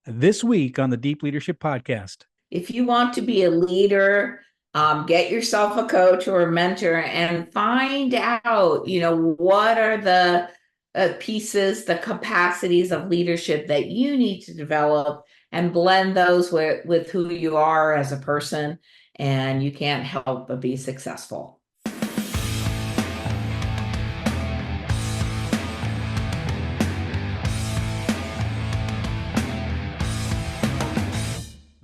This week on the Deep Leadership Podcast. If you want to be a leader, get yourself a coach or a mentor and find out, what are the pieces, the capacities of leadership that you need to develop and blend those with who you are as a person, and you can't help but be successful.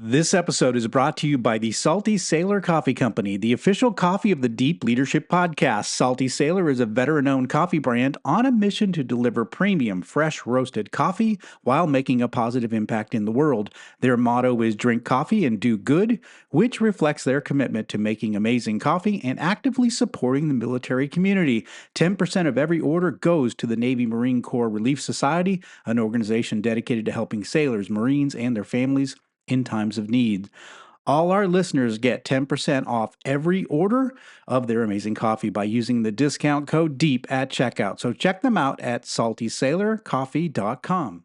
This episode is brought to you by the Salty Sailor Coffee Company, the official coffee of the Deep Leadership Podcast. Salty Sailor is a veteran-owned coffee brand on a mission to deliver premium, fresh roasted coffee while making a positive impact in the world. Their motto is drink coffee and do good, which reflects their commitment to making amazing coffee and actively supporting the military community. 10% of every order goes to the Navy Marine Corps Relief Society, an organization dedicated to helping sailors, Marines, and their families in times of need. All our listeners get 10% off every order of their amazing coffee by using the discount code DEEP at checkout. So check them out at saltysailorcoffee.com.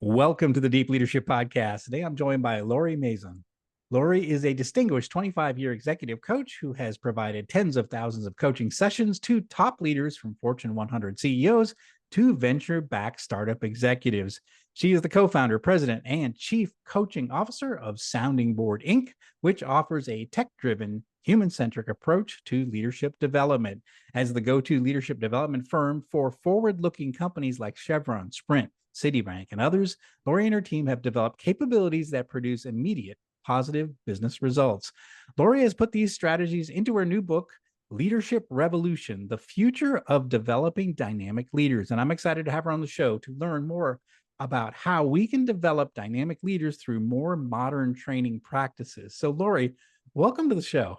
Welcome to the Deep Leadership Podcast. Today I'm joined by Lori Mazan. Lori is a distinguished 25-year executive coach who has provided tens of thousands of coaching sessions to top leaders from Fortune 100 CEOs to venture-backed startup executives. She is the co-founder, president, and chief coaching officer of Sounding Board Inc., which offers a tech-driven, human-centric approach to leadership development. As the go-to leadership development firm for forward-looking companies like Chevron, Sprint, Citibank, and others, Lori and her team have developed capabilities that produce immediate, positive business results. Lori has put these strategies into her new book, Leadership Revolution, the Future of Developing Dynamic Leaders. And I'm excited to have her on the show to learn more about how we can develop dynamic leaders through more modern training practices. So, Lori, welcome to the show.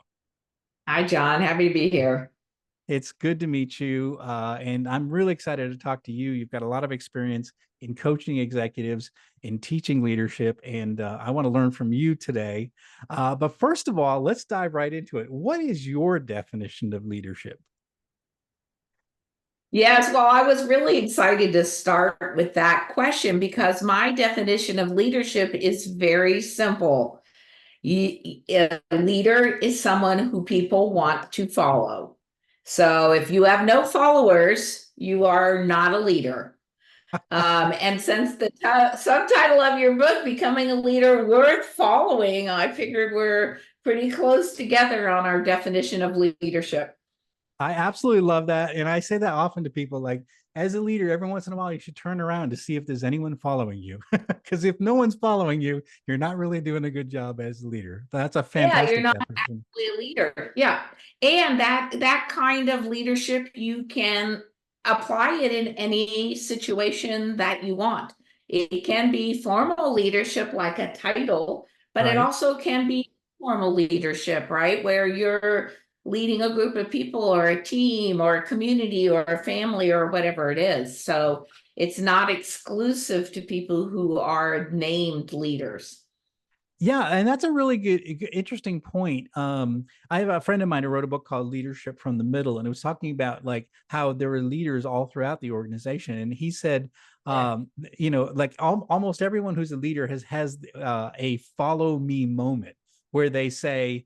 Hi, John. Happy to be here. It's good to meet you. And I'm really excited to talk to you. You've got a lot of experience in coaching executives, in teaching leadership, and I want to learn from you today. But first of all, let's dive right into it. What is your definition of leadership? Yes, well, I was really excited to start with that question because my definition of leadership is very simple. A leader is someone who people want to follow. So if you have no followers, you are not a leader. And since the subtitle of your book, Becoming a Leader Worth Following, I figured we're pretty close together on our definition of leadership. I absolutely love that. And I say that often to people, like, as a leader, every once in a while, you should turn around to see if there's anyone following you. Because if no one's following you, you're not really doing a good job as a leader. That's a fantastic Yeah, you're not definition. actually a leader. Yeah. And that kind of leadership, you can apply it in any situation that you want. It can be formal leadership like a title, but it Right. also can be formal leadership, right? Where you're leading a group of people or a team or a community or a family or whatever it is. So it's not exclusive to people who are named leaders. Yeah, and that's a really good, interesting point. I have a friend of mine who wrote a book called Leadership from the Middle, and it was talking about like how there were leaders all throughout the organization. And he said, Yeah. like almost everyone who's a leader has a follow me moment where they say,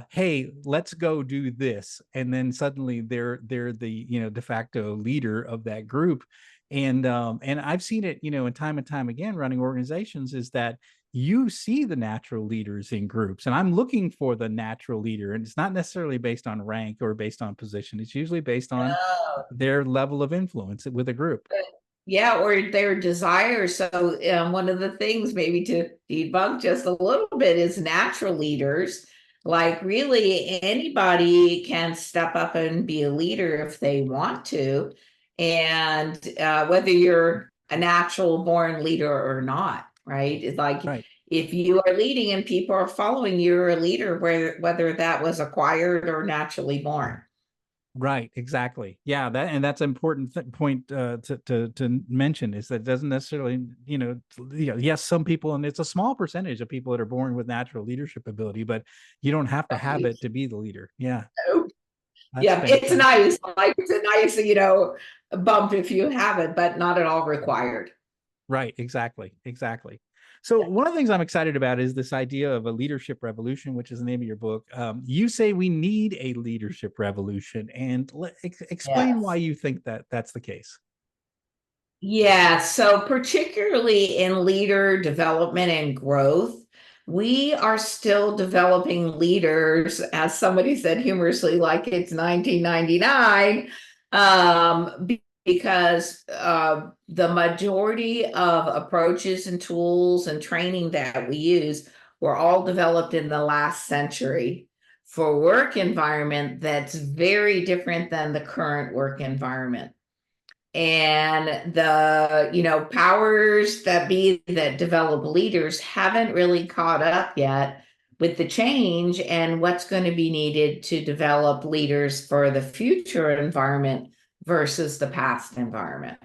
"Hey, let's go do this," and then suddenly they're the de facto leader of that group. And I've seen it, and time again, running organizations, is that you see the natural leaders in groups, and I'm looking for the natural leader, and it's not necessarily based on rank or based on position. It's usually based on Oh. their level of influence with a group. Yeah, or their desire. So one of the things maybe to debunk just a little bit is natural leaders. Like really anybody can step up and be a leader if they want to. And whether you're a natural born leader or not, right? It's like Right. if you are leading and people are following, you're a leader, whether that was acquired or naturally born. Right, exactly. Yeah, that's an important point to mention, is that it doesn't necessarily, yes, some people, and it's a small percentage of people that are born with natural leadership ability, but you don't have to have it to be the leader. Yeah, that's Yeah, it's fantastic. nice. Like it's a nice, bump if you have it, but not at all required. Right. Exactly. Exactly. So one of the things I'm excited about is this idea of a leadership revolution, which is the name of your book. You say we need a leadership revolution, and explain why Yes. you think that that's the case. Yeah, so particularly in leader development and growth, we are still developing leaders, as somebody said humorously, like it's 1999, because the majority of approaches and tools and training that we use were all developed in the last century for work environment that's very different than the current work environment. And the powers that be that develop leaders haven't really caught up yet with the change and what's going to be needed to develop leaders for the future environment versus the past environment.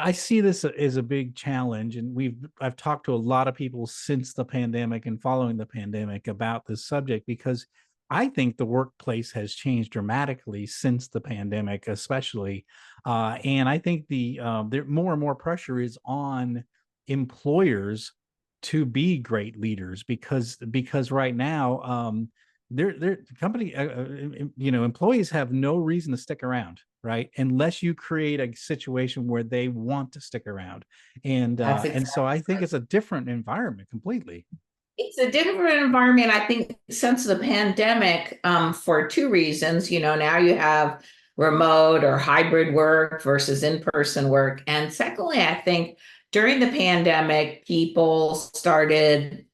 I see this as a big challenge, and I've talked to a lot of people since the pandemic and following the pandemic about this subject, because I think the workplace has changed dramatically since the pandemic, especially, and I think there more and more pressure is on employers to be great leaders, because right now, their company, employees have no reason to stick around, right, unless you create a situation where they want to stick around. That's And so I exactly think right. it's a different environment completely. It's a different environment, I think, since the pandemic, for two reasons. Now you have remote or hybrid work versus in-person work. And secondly, I think during the pandemic, people started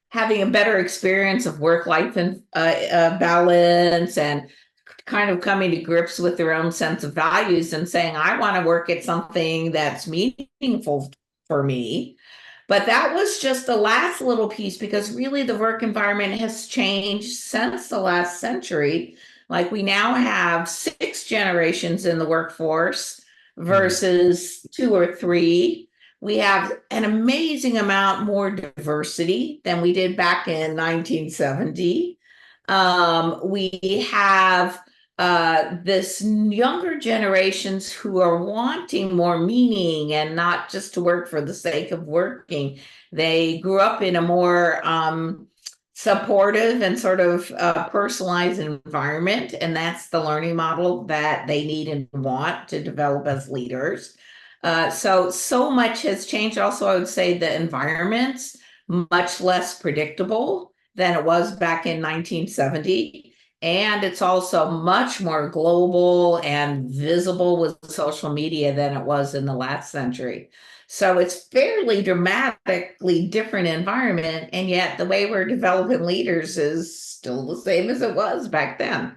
having a better experience of work-life and balance, and kind of coming to grips with their own sense of values and saying, I want to work at something that's meaningful for me. But that was just the last little piece, because really the work environment has changed since the last century. Like, we now have six generations in the workforce Mhm. versus two or three. We have an amazing amount more diversity than we did back in 1970. We have this younger generations who are wanting more meaning and not just to work for the sake of working. They grew up in a more supportive and sort of personalized environment, and that's the learning model that they need and want to develop as leaders. So much has changed. Also, I would say the environment's much less predictable than it was back in 1970. And it's also much more global and visible with social media than it was in the last century. So it's fairly dramatically different environment, and yet the way we're developing leaders is still the same as it was back then.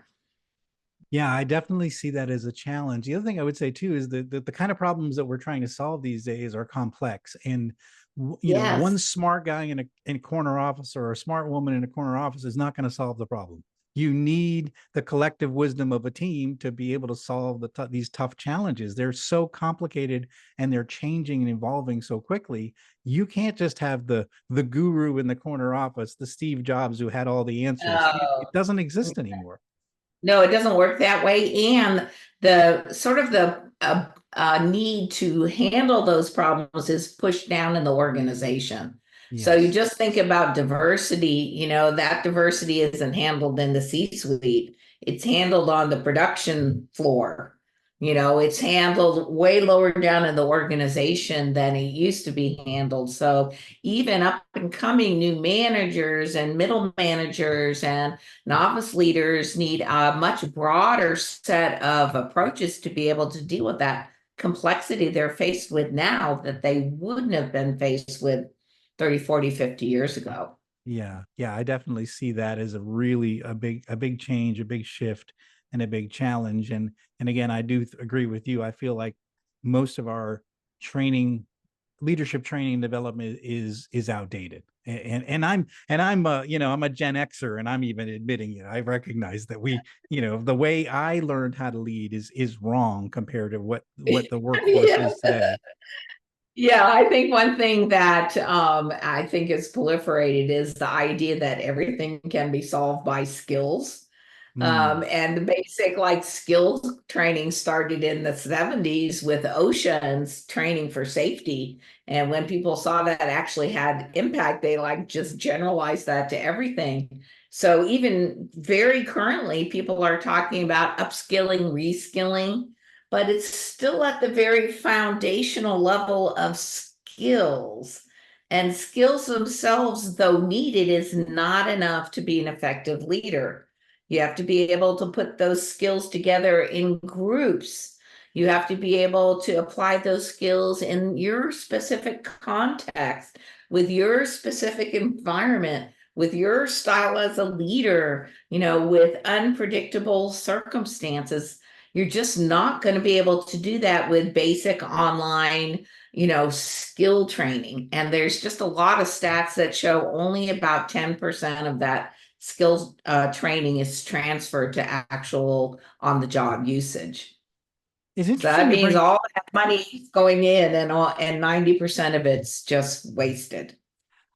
Yeah, I definitely see that as a challenge. The other thing I would say too is that the kind of problems that we're trying to solve these days are complex, and one Yes. smart guy in a corner office or a smart woman in a corner office is not going to solve the problem. You need the collective wisdom of a team to be able to solve these tough challenges. They're so complicated, and they're changing and evolving so quickly. You can't just have the guru in the corner office, the Steve Jobs who had all the answers. It Oh, doesn't exist anymore. no, it doesn't work that way. And the sort of the need to handle those problems is pushed down in the organization. So you Yes. just think about diversity, that diversity isn't handled in the C-suite. It's handled on the production floor. It's handled way lower down in the organization than it used to be handled. So even up and coming new managers and middle managers and novice leaders need a much broader set of approaches to be able to deal with that complexity they're faced with now that they wouldn't have been faced with 30, 40, 50 years ago. Yeah, yeah, I definitely see that as a big change, a big shift, and a big challenge. And again, I do agree with you. I feel like most of our training, leadership training and development is outdated. And I'm a Gen Xer, and I'm even admitting it. I recognize that the way I learned how to lead is wrong compared to what the workforce Yeah. is today. Yeah, I think one thing that I think is proliferated is the idea that everything can be solved by skills. Mm. And the basic like skills training started in the 70s with oceans training for safety. And when people saw that actually had impact, they like just generalized that to everything. So even very currently, people are talking about upskilling, reskilling, but it's still at the very foundational level of skills. And skills themselves, though needed, is not enough to be an effective leader. You have to be able to put those skills together in groups. You have to be able to apply those skills in your specific context, with your specific environment, with your style as a leader, with unpredictable circumstances. You're just not going to be able to do that with basic online, skill training. And there's just a lot of stats that show only about 10% of that skills training is transferred to actual on the job usage. It's So that interesting to means bring. all that money is going in and 90% of it's just wasted.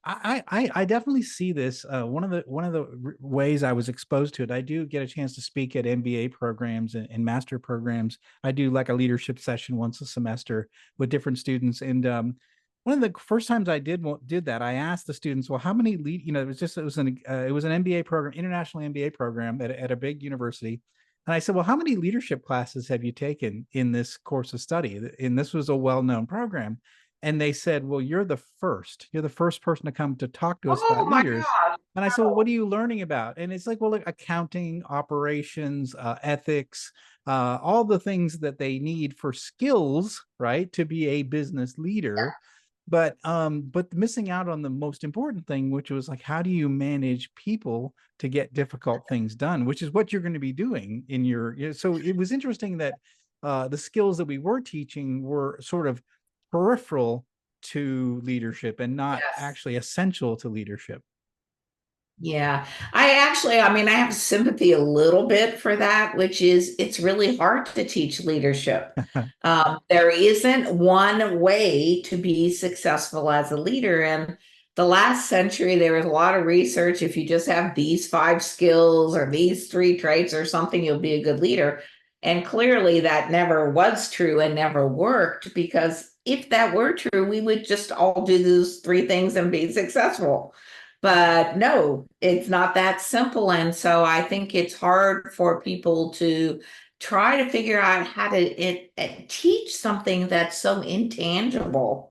I definitely see this. One of the ways I was exposed to it, I do get a chance to speak at MBA programs and master programs. I do like a leadership session once a semester with different students, and one of the first times I did that, I asked the students, well, how many lead? It was an MBA program, international MBA program at a big university. And I said, well, how many leadership classes have you taken in this course of study? And this was a well-known program. And they said, well, you're the first. You're the first person to come to talk to us Oh about my leaders. God. And I said, well, what are you learning about? And it's like, well, like accounting, operations, ethics, all the things that they need for skills, right, to be a business leader. But missing out on the most important thing, which was like, how do you manage people to get difficult things done, which is what you're going to be doing in your. So it was interesting that the skills that we were teaching were sort of peripheral to leadership and not Yes. actually essential to leadership. Yeah, I mean, I have sympathy a little bit for that, which is it's really hard to teach leadership. There isn't one way to be successful as a leader. And the last century, there was a lot of research. If you just have these five skills or these three traits or something, you'll be a good leader. And clearly, that never was true and never worked, because if that were true, we would just all do those three things and be successful. But no, it's not that simple. And so I think it's hard for people to try to figure out how to teach something that's so intangible.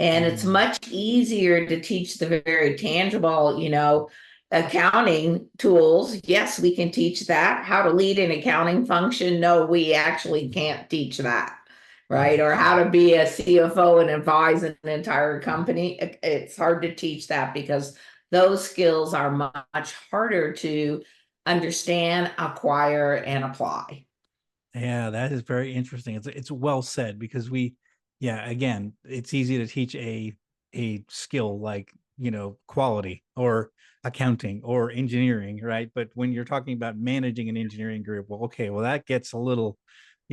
And it's Mm. much easier to teach the very tangible, accounting tools. Yes, we can teach that. How to lead an accounting function. No, we actually can't teach that. Right. Or how to be a CFO and advise an entire company. It's hard to teach that because those skills are much harder to understand, acquire, and apply. Yeah, that is very interesting. It's well said because yeah, again, it's easy to teach a skill like, quality or accounting or engineering, right? But when you're talking about managing an engineering group, well, okay, well that gets a little,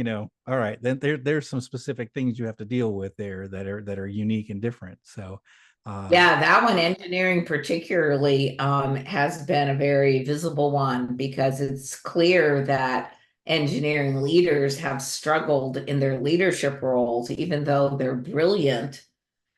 all right, then there's some specific things you have to deal with there that are unique and different. So, Yeah, that one, engineering particularly, has been a very visible one because it's clear that engineering leaders have struggled in their leadership roles, even though they're brilliant,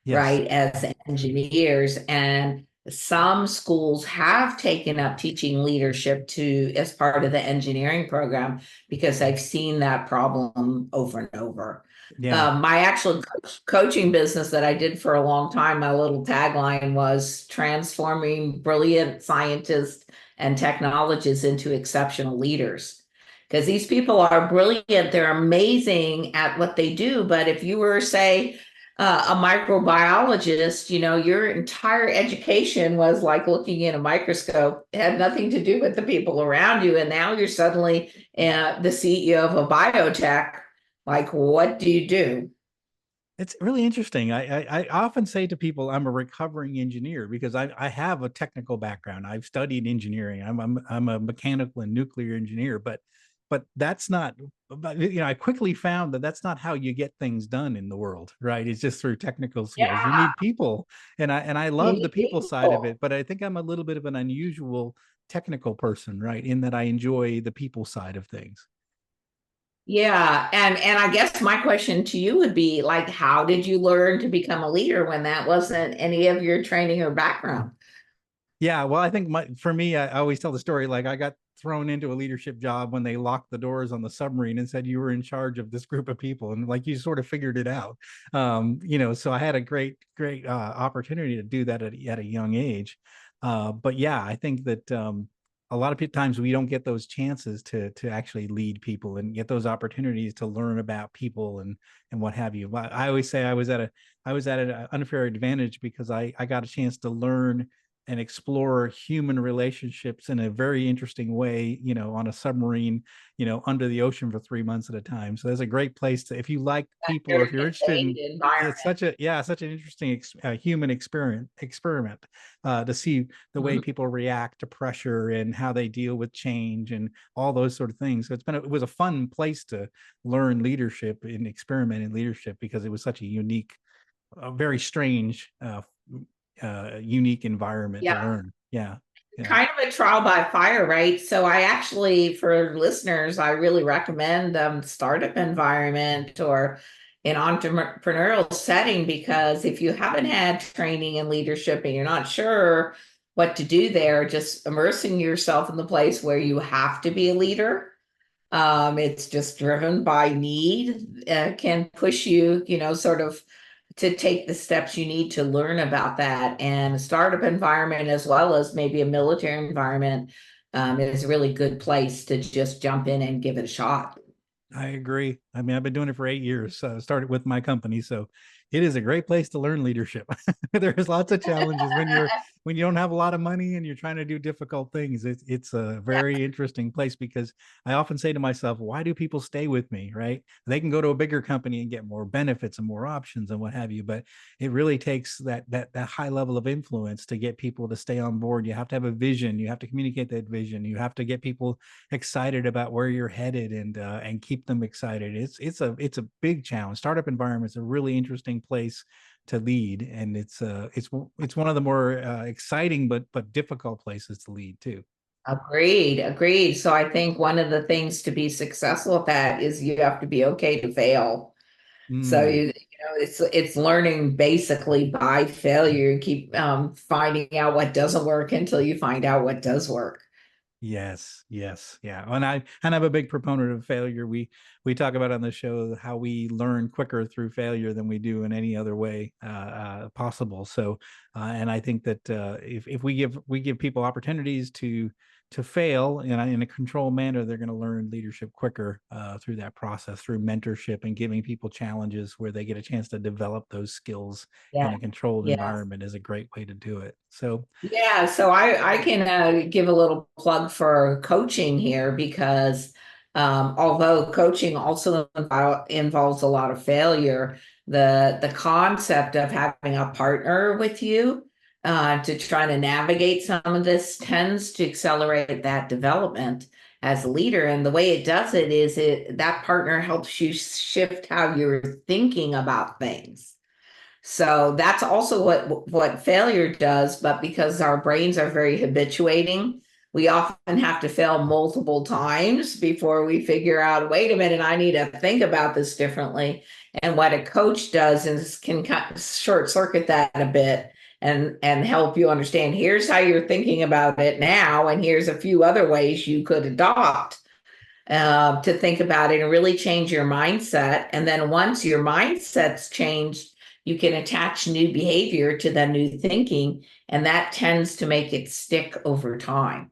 yes, right, as engineers. And some schools have taken up teaching leadership to as part of the engineering program because I've seen that problem over and over. yeah, My actual coaching business that I did for a long time, my little tagline was transforming brilliant scientists and technologists into exceptional leaders. Because these people are brilliant, they're amazing at what they do. But if you were, say, a microbiologist, your entire education was like looking in a microscope. It had nothing to do with the people around you. And now you're suddenly the CEO of a biotech. Like, what do you do? it's really interesting. I often say to people, I'm a recovering engineer because I have a technical background. I've studied engineering. I'm a mechanical and nuclear engineer, but that's not. But I quickly found that that's not how you get things done in the world, right? It's just through technical skills. You Yeah, need people, and I you love the need people side of people. it. But I think I'm a little bit of an unusual technical person, right? In that I enjoy the people side of things. Yeah, and I guess my question to you would be like, how did you learn to become a leader when that wasn't any of your training or background? Yeah, well, I think for me, I always tell the story like I got thrown into a leadership job when they locked the doors on the submarine and said you were in charge of this group of people, and like you sort of figured it out. So I had a great opportunity to do that at a young age. But yeah, I think that a lot of times we don't get those chances to actually lead people and get those opportunities to learn about people and what have you. But I always say I was at an unfair advantage because I got a chance to learn and explore human relationships in a very interesting way, on a submarine, under the ocean for 3 months at a time. So that's a great place to, if you like people or Very if you're interested contained in, environment. it's such an interesting human experiment to see the way Mhm. people react to pressure and how they deal with change and all those sort of things. So it was a fun place to learn leadership and experiment in leadership because it was such a very strange, unique environment to Yeah, learn. Yeah. Yeah. kind of a trial by fire, right? So I actually, for listeners, I really recommend startup environment or an entrepreneurial setting, because if you haven't had training in leadership and you're not sure what to do there, just immersing yourself in the place where you have to be a leader. It's just driven by need, can push you, sort of to take the steps you need to learn about that. And a startup environment, as well as maybe a military environment, is a really good place to just jump in and give it a shot. I agree. I mean, I've been doing it for 8 years. Started with my company, so it is a great place to learn leadership. There's lots of challenges when you don't have a lot of money and you're trying to do difficult things. It's a very interesting place because I often say to myself, why do people stay with me? Right? They can go to a bigger company and get more benefits and more options and what have you, but it really takes that high level of influence to get people to stay on board. You have to have a vision. You have to communicate that vision. You have to get people excited about where you're headed and keep them excited. It's a big challenge. Startup environment is a really interesting place to lead, and it's one of the more exciting but difficult places to lead too. Agreed, agreed. So I think one of the things to be successful at that is you have to be okay to fail. So Mm. it's learning basically by failure. You keep finding out what doesn't work until you find out what does work. Yes, yes, yeah. And I'm a big proponent of failure. We talk about on the show how we learn quicker through failure than we do in any other way possible. So, and I think that if we give people opportunities to fail in a controlled manner, they're going to learn leadership quicker through that process, through mentorship and giving people challenges where they get a chance to develop those skills in Yeah. a controlled Yes. environment is a great way to do it. So, Yeah, so I can give a little plug for coaching here, because although coaching also involves a lot of failure, the concept of having a partner with you to try to navigate some of this tends to accelerate that development as a leader. And the way it does it is that partner helps you shift how you're thinking about things. So that's also what failure does, but because our brains are very habituating, we often have to fail multiple times before we figure out, wait a minute, I need to think about this differently. And what a coach does is can kind of short circuit that a bit and help you understand, here's how you're thinking about it now, and here's a few other ways you could adopt to think about it and really change your mindset. And then once your mindset's changed, you can attach new behavior to the new thinking, and that tends to make it stick over time.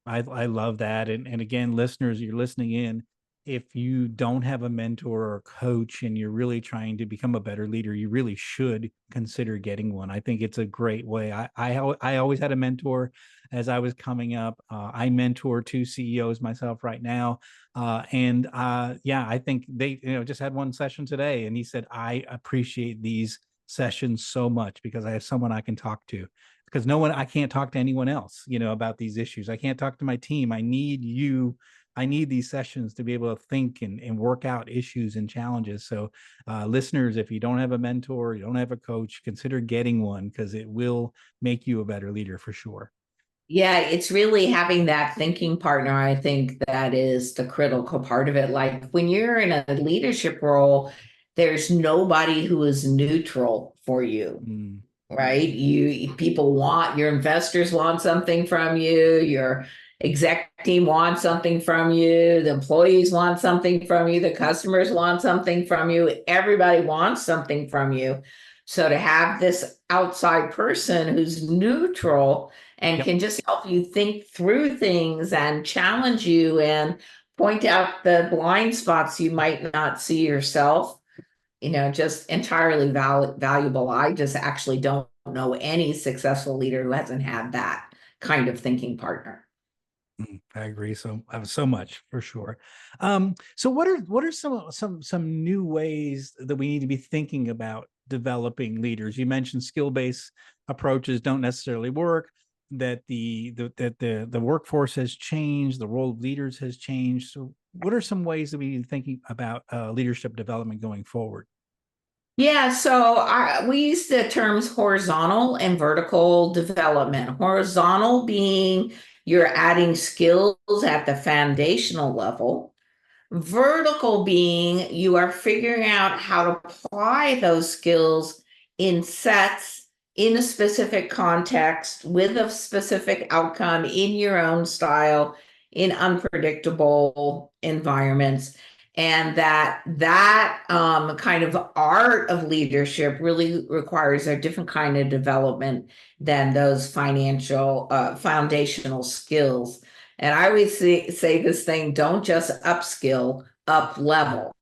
I love that. And again, listeners, you're listening in. If you don't have a mentor or coach and you're really trying to become a better leader, you really should consider getting one. I think it's a great way. I always had a mentor as I was coming up. I mentor two CEOs myself right now. Yeah, I think they, just had one session today and he said, I appreciate these sessions so much because I have someone I can talk to because I can't talk to anyone else, about these issues. I can't talk to my team. I need you. I need these sessions to be able to think and work out issues and challenges. So, listeners, if you don't have a mentor, you don't have a coach, consider getting one because it will make you a better leader for sure. Yeah, it's really having that thinking partner. I think that is the critical part of it. Like when you're in a leadership role, there's nobody who is neutral for you, Mm, right? People want, your investors want something from you, your exec team wants something from you, the employees want something from you, the customers want something from you, everybody wants something from you. So to have this outside person who's neutral and yep. can just help you think through things and challenge you and point out the blind spots you might not see yourself, just entirely valuable. I just actually don't know any successful leader who hasn't had that kind of thinking partner. I agree so much for sure. So what are some new ways that we need to be thinking about developing leaders? You mentioned skill-based approaches don't necessarily work, that the workforce has changed, the role of leaders has changed. So what are some ways that we need to be thinking about leadership development going forward? Yeah, so we use the terms horizontal and vertical development. Horizontal being you're adding skills at the foundational level. Vertical being you are figuring out how to apply those skills in sets in a specific context with a specific outcome in your own style in unpredictable environments. And that kind of art of leadership really requires a different kind of development than those financial foundational skills. And I always say this thing, don't just upskill, up level.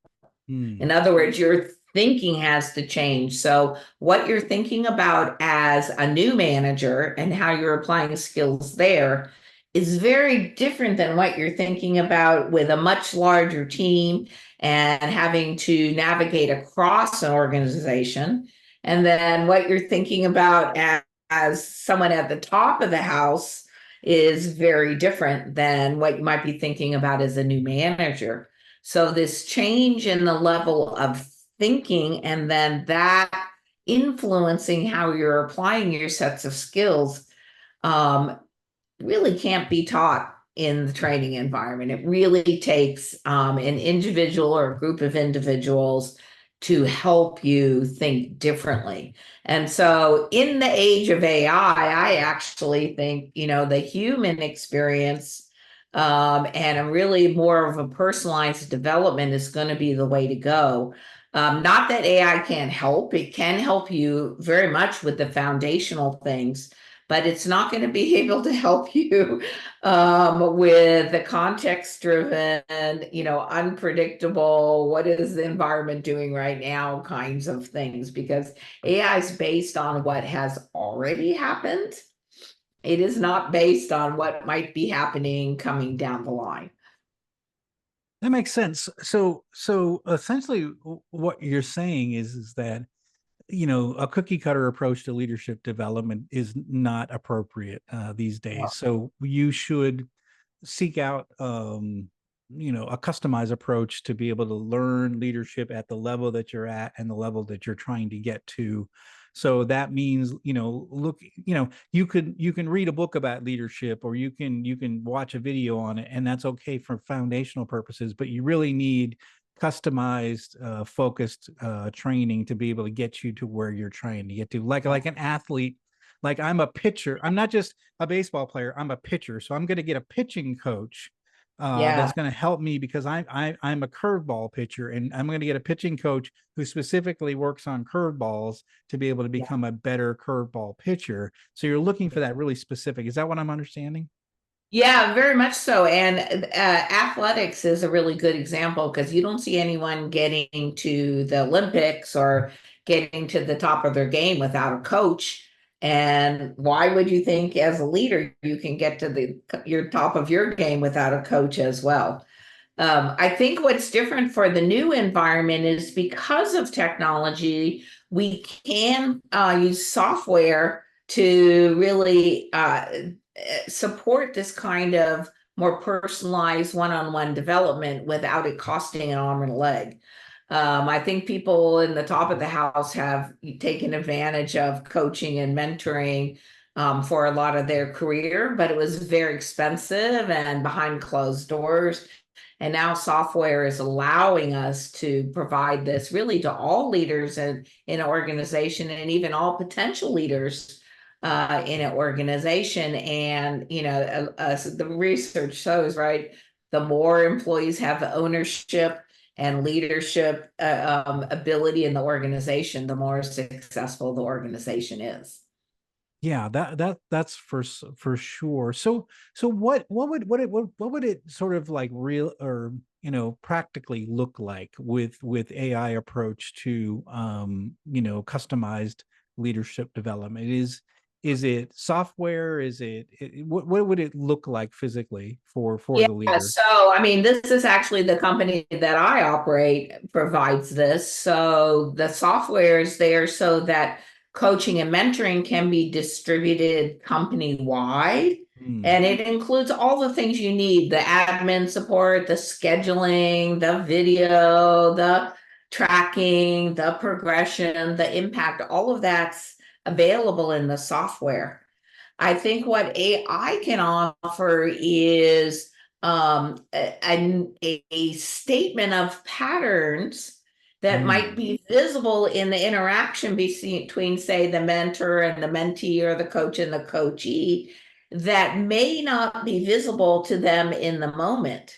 Hmm. In other words, your thinking has to change. So, what you're thinking about as a new manager and how you're applying skills there is very different than what you're thinking about with a much larger team and having to navigate across an organization. And then what you're thinking about as someone at the top of the house is very different than what you might be thinking about as a new manager. So this change in the level of thinking and then that influencing how you're applying your sets of skills um, really can't be taught in the training environment. It really takes an individual or a group of individuals to help you think differently. And so, in the age of AI, I actually think, the human experience and a really more of a personalized development is going to be the way to go. Not that AI can't help, it can help you very much with the foundational things, but it's not going to be able to help you with the context driven, unpredictable, what is the environment doing right now kinds of things, because AI is based on what has already happened. It is not based on what might be happening coming down the line. That makes sense. So essentially, what you're saying is that a cookie cutter approach to leadership development is not appropriate these days. So you should seek out a customized approach to be able to learn leadership at the level that you're at and the level that you're trying to get to. So that means, look, you can read a book about leadership, or you can watch a video on it, and that's okay for foundational purposes, but you really need customized focused training to be able to get you to where you're trying to get to, like an athlete. Like, I'm a pitcher, I'm not just a baseball player, I'm a pitcher, so I'm going to get a pitching coach Yeah. that's going to help me, because I'm a curveball pitcher, and I'm going to get a pitching coach who specifically works on curveballs to be able to Yeah. become a better curveball pitcher. So you're looking for that really specific. Is that what I'm understanding? Yeah, very much so. And athletics is a really good example because you don't see anyone getting to the Olympics or getting to the top of their game without a coach. And why would you think, as a leader, you can get to your top of your game without a coach as well? I think what's different for the new environment is because of technology, we can use software to really support this kind of more personalized one-on-one development without it costing an arm and a leg. I think people in the top of the house have taken advantage of coaching and mentoring for a lot of their career, but it was very expensive and behind closed doors. And now software is allowing us to provide this really to all leaders in an organization, and even all potential leaders in an organization. And, the research shows, right, the more employees have ownership and leadership ability in the organization, the more successful the organization is. Yeah, that's for sure. So what would it sort of like real or practically look like with AI approach to customized leadership development? Is it software? What would it look like physically for Yeah, the leader? so I mean, this is actually the company that I operate provides this. So the software is there so that coaching and mentoring can be distributed company wide. Hmm, And it includes all the things you need: the admin support, the scheduling, the video, the tracking, the progression, the impact, all of that's available in the software. I think what AI can offer is a statement of patterns that might hmm, be visible in the interaction between, say, the mentor and the mentee, or the coach and the coachee, that may not be visible to them in the moment.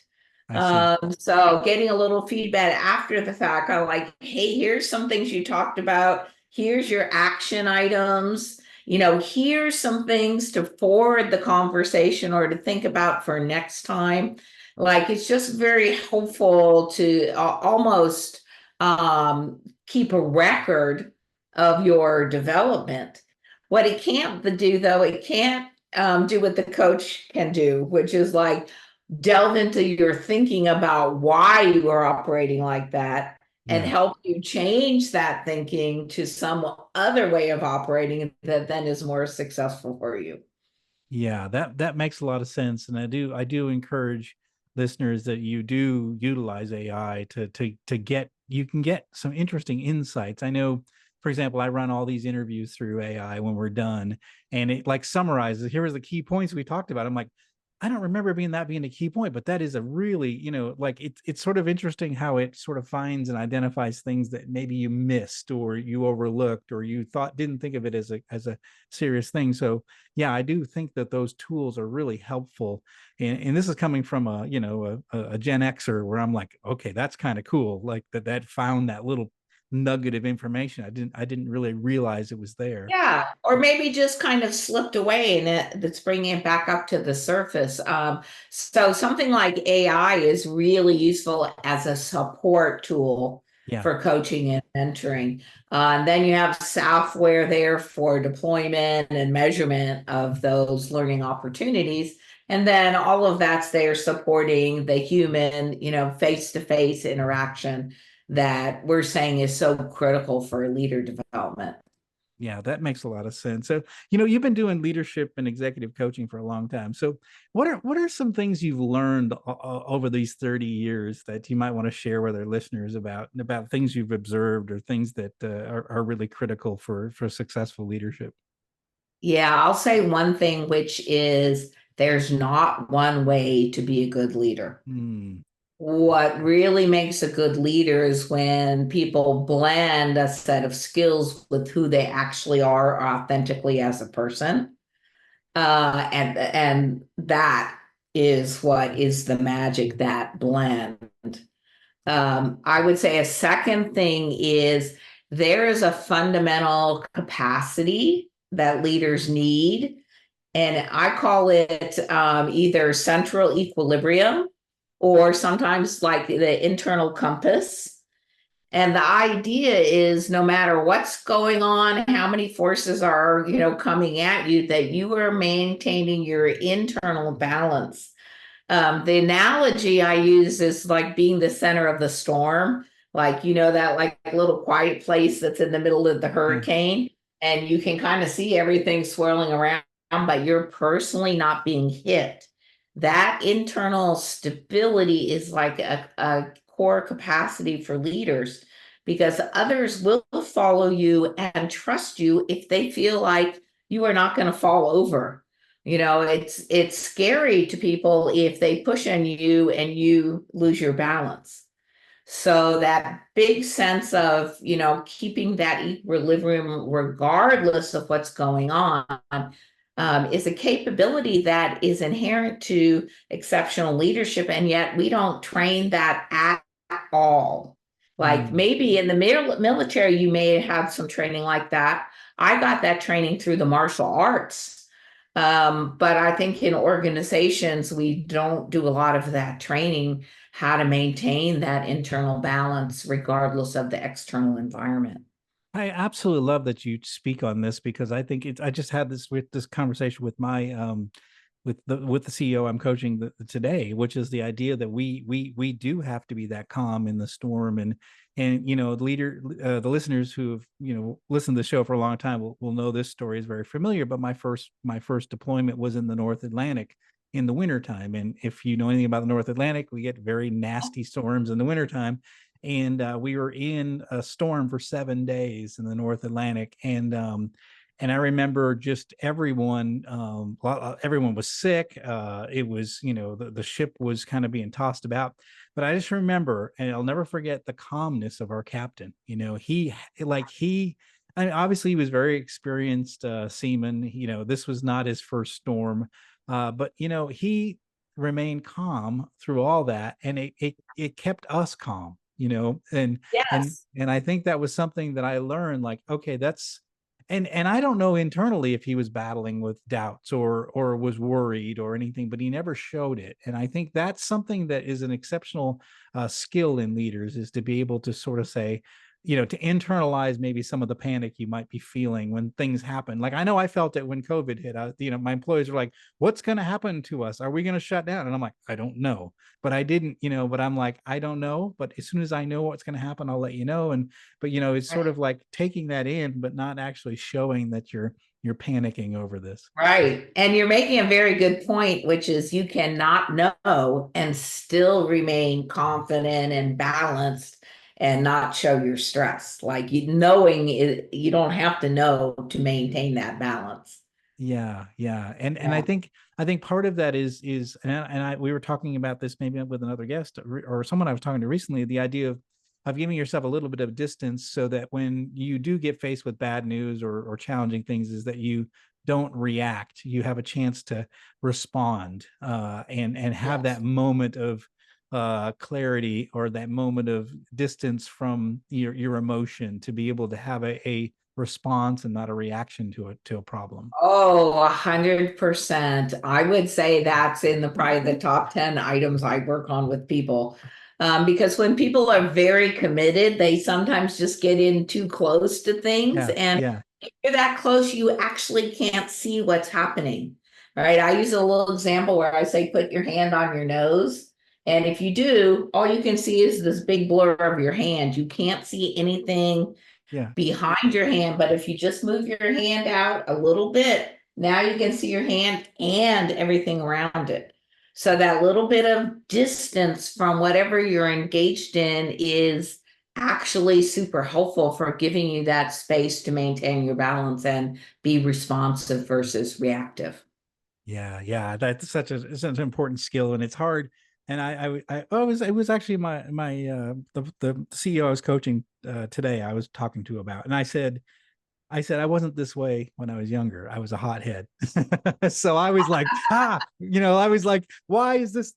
I see. So getting a little feedback after the fact, kind of like, hey, here's some things you talked about. Here's your action items. Here's some things to forward the conversation or to think about for next time. Like, it's just very helpful to almost keep a record of your development. What it can't do, though, it can't do what the coach can do, which is like delve into your thinking about why you are operating like that, and Yeah. help you change that thinking to some other way of operating that then is more successful for you. Yeah, that makes a lot of sense, and I do encourage listeners that you do utilize AI to get you can get some interesting insights. I know, for example, I run all these interviews through AI when we're done, and it like summarizes. Here was the key points we talked about. I'm like, I don't remember that being a key point, but that is a really, like it's sort of interesting how it sort of finds and identifies things that maybe you missed or you overlooked or you thought didn't think of it as a serious thing. So yeah, I do think that those tools are really helpful. And this is coming from a Gen Xer where I'm like, okay, that's kind of cool. Like that found that little nugget of information. I didn't really realize it was there. Yeah, or maybe just kind of slipped away and that's bringing it back up to the surface. So something like AI is really useful as a support tool Yeah. for coaching and mentoring. And then you have software there for deployment and measurement of those learning opportunities. And then all of that's there supporting the human, face-to-face interaction that we're saying is so critical for leader development. Yeah, that makes a lot of sense. So, you've been doing leadership and executive coaching for a long time. So, what are some things you've learned over these 30 years that you might want to share with our listeners about things you've observed or things that are really critical for successful leadership? Yeah, I'll say one thing, which is there's not one way to be a good leader. Hmm. What really makes a good leader is when people blend a set of skills with who they actually are authentically as a person. And that is what is the magic, that blend. I would say a second thing is there is a fundamental capacity that leaders need, and I call it either central equilibrium, or sometimes like the internal compass. And the idea is no matter what's going on, how many forces are, coming at you, that you are maintaining your internal balance. The analogy I use is like being the center of the storm, like, that like little quiet place that's in the middle of the Yeah. hurricane, and you can kind of see everything swirling around, but you're personally not being hit. That internal stability is like a core capacity for leaders, because others will follow you and trust you if they feel like you are not going to fall over. It's scary to people if they push on you and you lose your balance. So that big sense of, keeping that equilibrium regardless of what's going on, is a capability that is inherent to exceptional leadership. And yet we don't train that at all. Like Mm. maybe in the military, you may have had some training like that. I got that training through the martial arts. But I think in organizations, we don't do a lot of that training, how to maintain that internal balance regardless of the external environment. I absolutely love that you speak on this because I think I just had this conversation with my with the CEO I'm coaching today, which is the idea that we do have to be that calm in the storm. And the listeners who have listened to the show for a long time will know this story is very familiar. But my first deployment was in the North Atlantic in the wintertime. And if you know anything about the North Atlantic, we get very nasty storms in the wintertime. And we were in a storm for 7 days in the North Atlantic. And I remember just everyone was sick. It was, the ship was kind of being tossed about. But I just remember, and I'll never forget the calmness of our captain. I mean, obviously he was very experienced seaman. This was not his first storm, but he remained calm through all that, and it kept us calm. And and Yes. and I think that was something that I learned. Like, okay, that's and I don't know internally if he was battling with doubts or was worried or anything, but he never showed it. And I think that's something that is an exceptional skill in leaders, is to be able to sort of say, to internalize maybe some of the panic you might be feeling when things happen. Like, I know I felt it when COVID hit. My employees were like, "What's going to happen to us? Are we going to shut down?" And I'm like, "I don't know." But I didn't, but I'm like, "I don't know. But as soon as I know what's going to happen, I'll let you know." But it's sort of like taking that in, but not actually showing that you're panicking over this. Right. And you're making a very good point, which is you cannot know and still remain confident and balanced and not show your stress. Like knowing it, you don't have to know to maintain that balance. Yeah, yeah, and I Yeah. think part of that is we were talking about this maybe with another guest or someone I was talking to recently, the idea of giving yourself a little bit of distance so that when you do get faced with bad news or challenging things, is that you don't react. You have a chance to respond and have Yes. that moment of clarity, or that moment of distance from your emotion, to be able to have a response and not a reaction to a problem. Oh, 100%. I would say that's in the probably the top 10 items I work on with people. Because when people are very committed, they sometimes just get in too close to things. Yeah, And yeah, if you're that close, you actually can't see what's happening. Right. I use a little example where I say, put your hand on your nose. And if you do, all you can see is this big blur of your hand. You can't see anything yeah, behind your hand, but if you just move your hand out a little bit, now you can see your hand and everything around it. So that little bit of distance from whatever you're engaged in is actually super helpful for giving you that space to maintain your balance and be responsive versus reactive. yeah, yeah. That's such an important skill, and it's hard. And I was it was actually the CEO I was coaching today. I was talking to about, and I said I wasn't this way when I was younger. I was a hothead. So I was like, I was like, why is this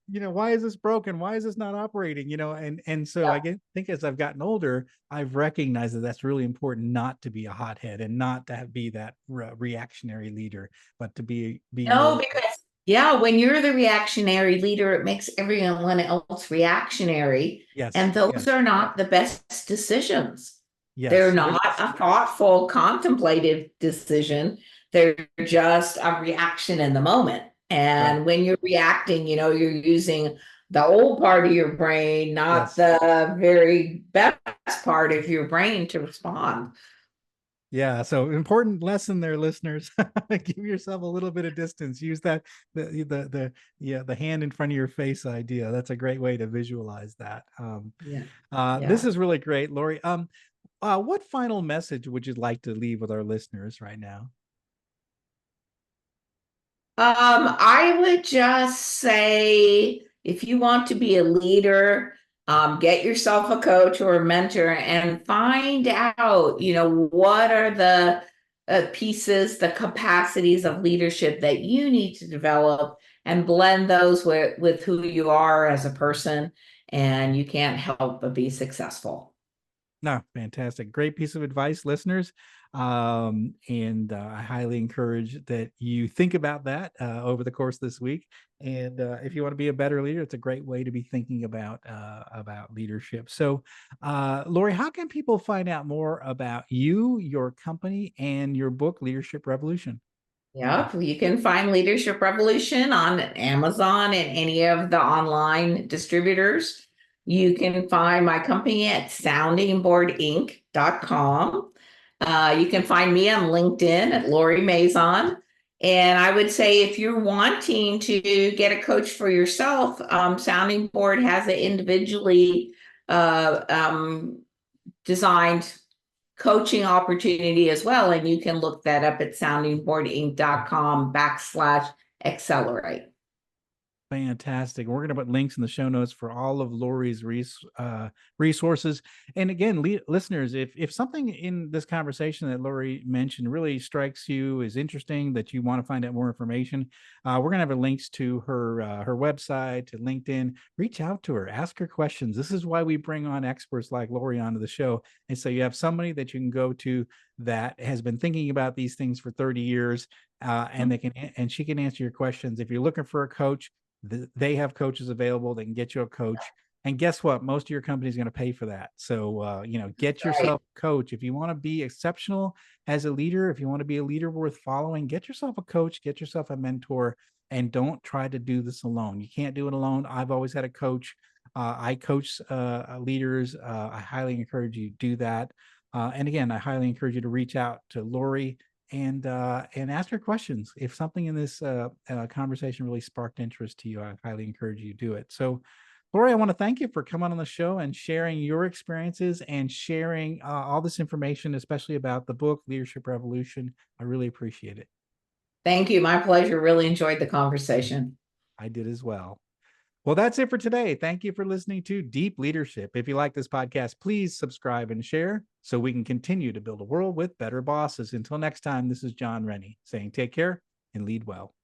broken? Why is this not operating? And so think as I've gotten older, I've recognized that that's really important, not to be a hothead and not to be that reactionary leader, but to be No, more. because yeah, when you're the reactionary leader, it makes everyone else reactionary. Yes, And those yes, are not the best decisions. They're yes, not a thoughtful, contemplative decision. They're just a reaction in the moment. right, And when you're reacting, you're using the old part of your brain, not yes. the very best part of your brain to respond. Yeah, so important lesson there, listeners. Give yourself a little bit of distance. Use that the hand in front of your face idea. That's a great way to visualize that. Yeah. This Yeah. is really great, Lori. What final message would you like to leave with our listeners right now? I would just say if you want to be a leader, get yourself a coach or a mentor and find out, what are the pieces, the capacities of leadership that you need to develop and blend those with who you are as a person, and you can't help but be successful. No, fantastic. Great piece of advice, listeners. And I highly encourage that you think about that over the course of this week. And if you want to be a better leader, it's a great way to be thinking about leadership. So, Lori, how can people find out more about you, your company, and your book, Leadership Revolution? Yep, you can find Leadership Revolution on Amazon and any of the online distributors. You can find my company at soundingboardinc.com. You can find me on LinkedIn at Lori Mazan. And I would say if you're wanting to get a coach for yourself, Sounding Board has an individually designed coaching opportunity as well. And you can look that up at soundingboardinc.com/accelerate. Fantastic. We're going to put links in the show notes for all of Lori's resources. And again, listeners, if something in this conversation that Lori mentioned really strikes you, is interesting, that you want to find out more information, we're going to have links to her website, to LinkedIn. Reach out to her, ask her questions. This is why we bring on experts like Lori onto the show. And so you have somebody that you can go to that has been thinking about these things for 30 years, and she can answer your questions. If you're looking for a coach, they have coaches available. They can get you a coach. And guess what? Most of your company is going to pay for that. So, get yourself a coach. If you want to be exceptional as a leader, if you want to be a leader worth following, get yourself a coach, get yourself a mentor, and don't try to do this alone. You can't do it alone. I've always had a coach. I coach leaders. I highly encourage you to do that. And again, I highly encourage you to reach out to Lori and ask her questions. If something in this conversation really sparked interest to you, I highly encourage you to do it. So, Lori, I want to thank you for coming on the show and sharing your experiences and sharing all this information, especially about the book, Leadership Revolution. I really appreciate it. Thank you. My pleasure. Really enjoyed the conversation. I did as well. Well, that's it for today. Thank you for listening to Deep Leadership. If you like this podcast, please subscribe and share so we can continue to build a world with better bosses. Until next time, this is John Rennie saying take care and lead well.